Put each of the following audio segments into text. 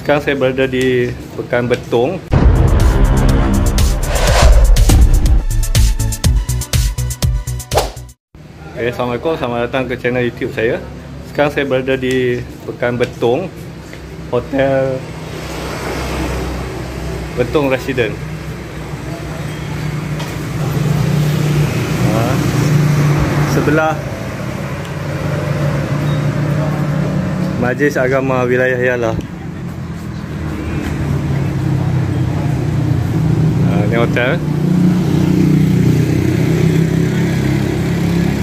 Sekarang saya berada di Pekan Betong. Okay, Assalamualaikum, selamat datang ke channel YouTube saya. Sekarang saya berada di Pekan Betong, Hotel Betong Resident. Sebelah Majlis Agama Wilayah Yala. Ni hotel.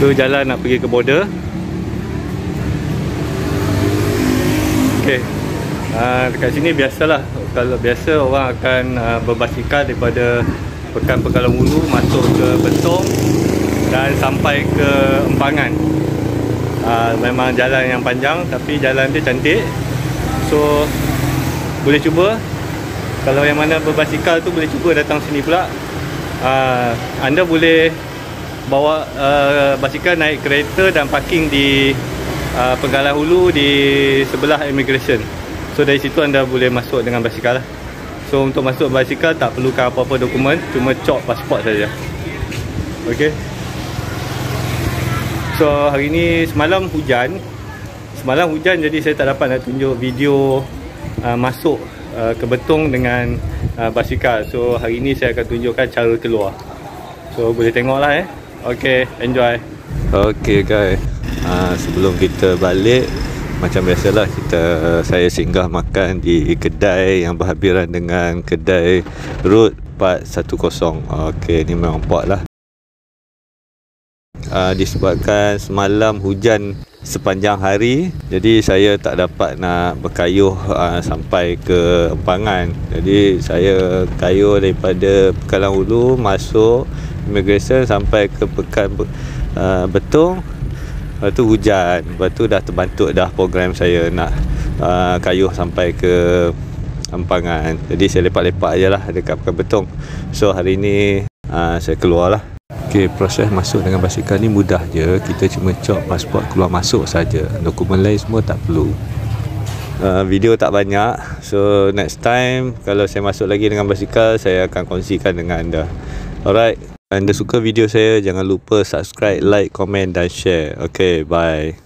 Tu jalan nak pergi ke border. Okey. Dekat sini biasalah, kalau biasa orang akan berbasikal daripada Pekan Pekalong Hulu masuk ke Betong dan sampai ke Empangan. Memang jalan yang panjang tapi jalan dia cantik. So boleh cuba. Kalau yang mana berbasikal tu boleh cuba datang sini pula. Anda boleh bawa basikal, naik kereta dan parking di Pegalang Hulu di sebelah immigration. So dari situ anda boleh masuk dengan basikal lah. So untuk masuk basikal tak perlukan apa-apa dokumen, cuma cop pasport saja. Okey. So hari ni semalam hujan. Jadi saya tak dapat nak tunjuk video masuk ke Betong dengan basikal. So hari ni saya akan tunjukkan cara keluar. So boleh tengok lah Okay, enjoy. Okay guys, sebelum kita balik, macam biasalah saya singgah makan di kedai yang berhampiran dengan kedai Road 410. Okay, ni memang pot lah. Disebabkan semalam hujan sepanjang hari, jadi saya tak dapat nak berkayuh sampai ke Empangan. Jadi saya kayuh daripada Pekalong Hulu masuk immigration sampai ke Pekan Betong. Lepas tu hujan, lepas tu dah terbantuk dah program saya nak kayuh sampai ke Empangan. Jadi saya lepak-lepak je lah dekat Pekan Betong. So hari ni saya keluar lah. Okay, proses masuk dengan basikal ni mudah je. Kita cuma cop pasport keluar masuk saja. Dokumen lain semua tak perlu. Video tak banyak. So next time kalau saya masuk lagi dengan basikal, saya akan kongsikan dengan anda. Alright. Anda suka video saya, jangan lupa subscribe, like, komen dan share. Okay, bye.